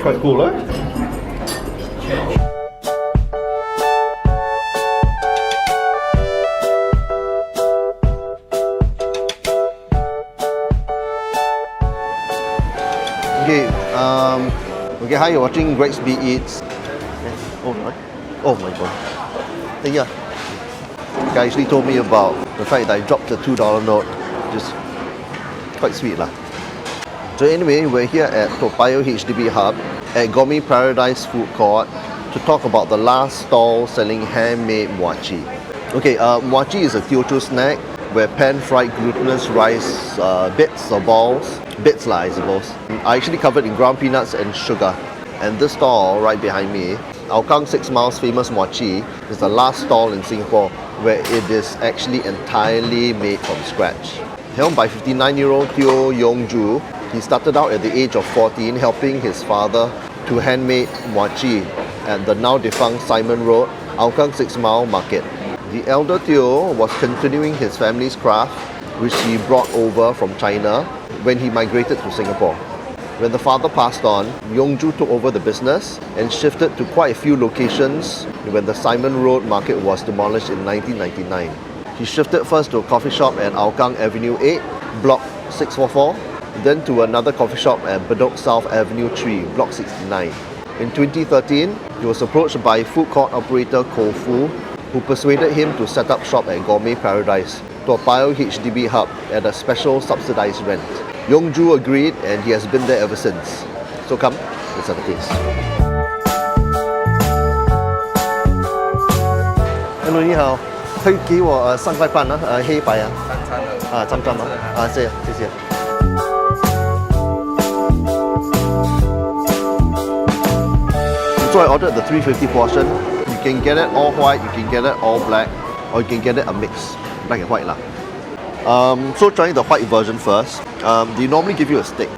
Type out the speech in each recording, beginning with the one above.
Quite cool, eh? Okay, hi, you're watching Greg's B Eats. Oh my god. Hey, yeah. The guy actually told me about the fact that I dropped the $2 note, which is quite sweet lah. So anyway, we're here at Payoh HDB Hub at Gourmet Paradise Food Court to talk about the last stall selling handmade MUAH CHEE. Okay, MUAH CHEE is a Teochew snack where pan-fried glutinous rice bits or balls, bits lah I suppose, are actually covered in ground peanuts and sugar. And this stall right behind me, Hougang 6 Miles famous MUAH CHEE, is the last stall in Singapore where it is actually entirely made from scratch. Helmed by 59-year-old Teo Yong-ju, he started out at the age of 14 helping his father to handmade MUAH CHEE at the now defunct Simon Road, Hougang 6 Mile Market. The elder Teo was continuing his family's craft, which he brought over from China when he migrated to Singapore. When the father passed on, Yong-ju took over the business and shifted to quite a few locations when the Simon Road Market was demolished in 1999. He shifted first to a coffee shop at Hougang Avenue 8, Block 644, then to another coffee shop at Bedok South Avenue 3, Block 69. In 2013, he was approached by food court operator Ko Fu, who persuaded him to set up shop at Gourmet Paradise, Toa Payoh HDB Hub at a special subsidized rent. Yong-ju agreed and he has been there ever since. So come, let's have a taste. Hello, 你好，可以给我3块半啊，黑白啊，3餐啊，谢谢。So I ordered the 350 portion. You can get it all white, you can get it all black, or you can get it a mix, black and white lah. So trying the white version first. They normally give you a stick.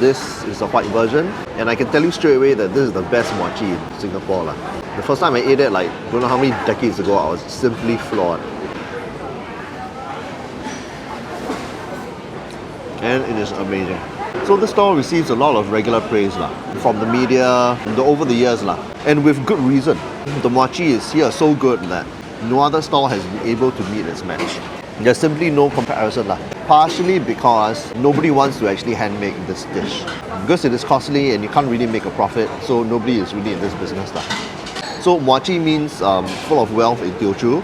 This is the white version, and I can tell you straight away that this is the best MUAH CHEE in Singapore lah. The first time I ate it, like don't know how many decades ago, I was simply floored. And it is amazing. So this stall receives a lot of regular praise lah, from the media over the years lah, and with good reason. The MUAH CHEE is here so good that no other stall has been able to meet its match. There's simply no comparison lah. Partially because nobody wants to actually hand make this dish. Because it is costly and you can't really make a profit, so nobody is really in this business lah. So MUAH CHEE means full of wealth in Teochew,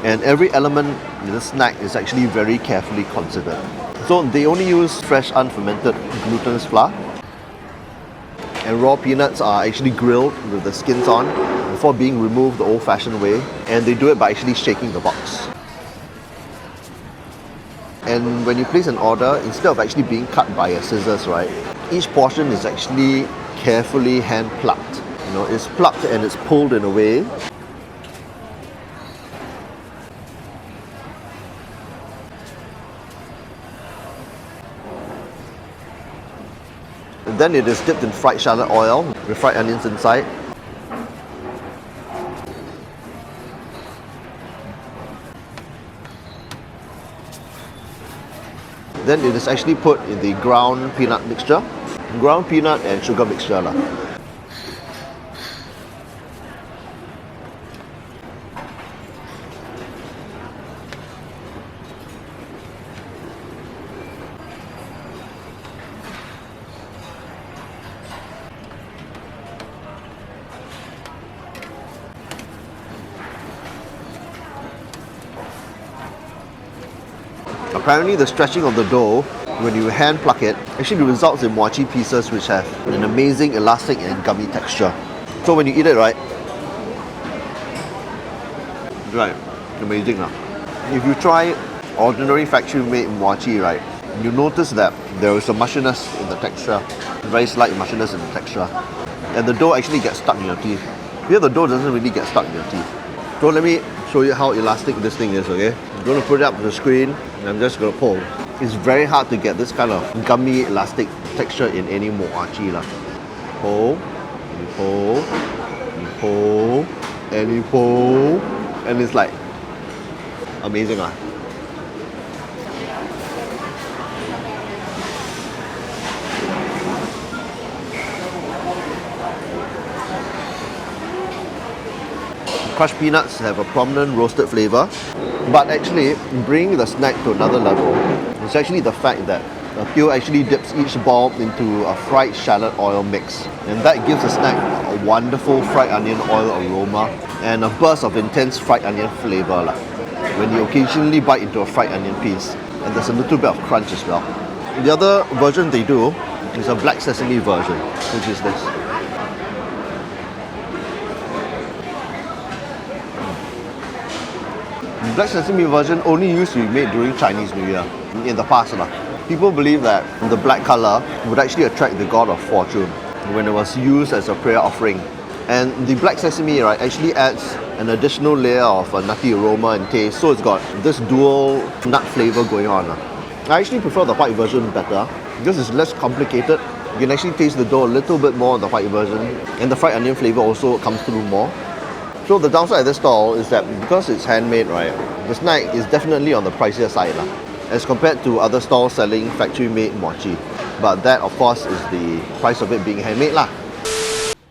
and every element in the snack is actually very carefully considered. So they only use fresh unfermented glutinous flour, and raw peanuts are actually grilled with the skins on before being removed the old-fashioned way, and they do it by actually shaking the box. And when you place an order, instead of actually being cut by a scissors, right, each portion is actually carefully hand plucked. You know, it's plucked and it's pulled in a way. And then it is dipped in fried shallot oil with fried onions inside. Then it is actually put in the ground peanut mixture, ground peanut and sugar mixture lah. Apparently the stretching of the dough, when you hand pluck it, actually results in MUAH CHEE pieces which have an amazing elastic and gummy texture. So when you eat it, right, amazing lah. If you try ordinary factory made MUAH CHEE, right, you notice that there is a mushiness in the texture, very slight mushiness in the texture, and the dough actually gets stuck in your teeth. Here the dough doesn't really get stuck in your teeth. So let me show you how elastic this thing is, okay? I'm going to put it up to the screen and I'm just going to pull. It's very hard to get this kind of gummy elastic texture in any MUAH CHEE lah. Pull, you pull, you pull, and you pull, and it's like amazing lah. Crushed peanuts have a prominent roasted flavour, but actually bringing the snack to another level is actually the fact that Payoh actually dips each ball into a fried shallot oil mix, and that gives the snack a wonderful fried onion oil aroma and a burst of intense fried onion flavour when you occasionally bite into a fried onion piece, and there's a little bit of crunch as well. The other version they do is a black sesame version, which is this. The black sesame version only used to be made during Chinese New Year in the past. People believe that the black colour would actually attract the god of fortune when it was used as a prayer offering. And the black sesame actually adds an additional layer of a nutty aroma and taste, so it's got this dual nut flavour going on. I actually prefer the white version better because it's less complicated. You can actually taste the dough a little bit more on the white version, and the fried onion flavour also comes through more. So the downside of this stall is that because it's handmade, the snack is definitely on the pricier side as compared to other stalls selling factory-made mochi. But that, of course, is the price of it being handmade .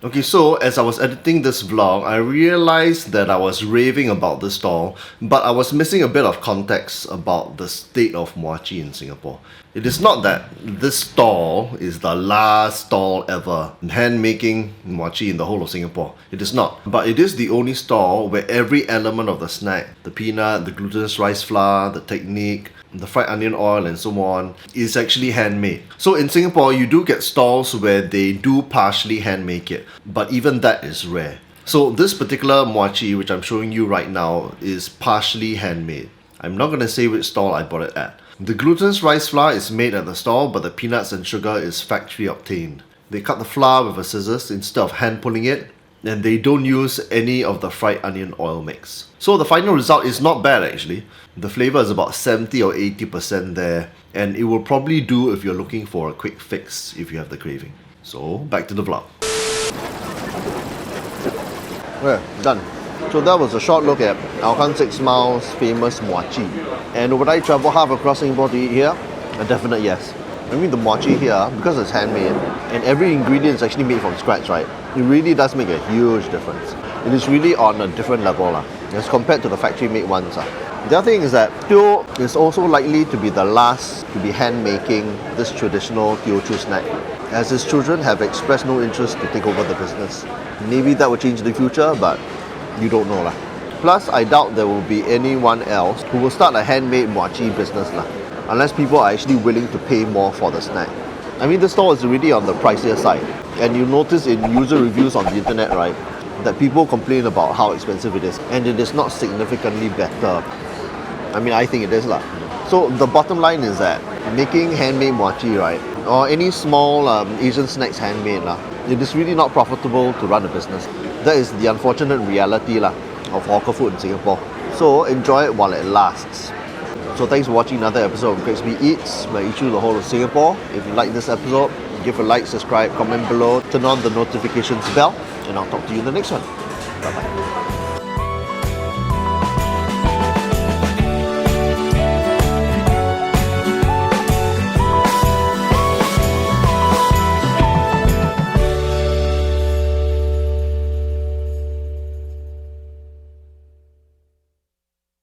Okay, so as I was editing this vlog, I realized that I was raving about this stall, but I was missing a bit of context about the state of mochi in Singapore. It is not that this stall is the last stall ever hand-making mochi in the whole of Singapore. It is not. But it is the only stall where every element of the snack, the peanut, the glutinous rice flour, the technique, the fried onion oil and so on, is actually handmade. So in Singapore, you do get stalls where they do partially hand make it, but even that is rare. So this particular mochi, which I'm showing you right now, is partially handmade. I'm not going to say which stall I bought it at. The glutinous rice flour is made at the stall, but the peanuts and sugar is factory obtained. They cut the flour with a scissors instead of hand pulling it, and they don't use any of the fried onion oil mix. So the final result is not bad actually. The flavour is about 70 or 80% there, and it will probably do if you're looking for a quick fix if you have the craving. So back to the vlog. Okay, done. So that was a short look at Hougang 6 Mile's famous mochi. And would I travel half across Singapore to eat here? A definite yes. I mean the mochi here, because it's handmade and every ingredient is actually made from scratch, it really does make a huge difference. It is really on a different level as compared to the factory made ones. The other thing is that Payoh is also likely to be the last to be hand making this traditional Teochew snack, as his children have expressed no interest to take over the business. Maybe that will change in the future, but you don't know . Plus, I doubt there will be anyone else who will start a handmade mochi business unless people are actually willing to pay more for the snack. I mean, the stall is already on the pricier side, and you notice in user reviews on the internet, that people complain about how expensive it is, and it is not significantly better. I mean, I think it is . So the bottom line is that making handmade mochi, or any small Asian snacks handmade, it is really not profitable to run a business. That is the unfortunate reality of hawker food in Singapore. So enjoy it while it lasts. So thanks for watching another episode of Gregsby Eats, where I eat through the whole of Singapore. If you like this episode, give a like, subscribe, comment below, turn on the notifications bell, and I'll talk to you in the next one. Bye bye.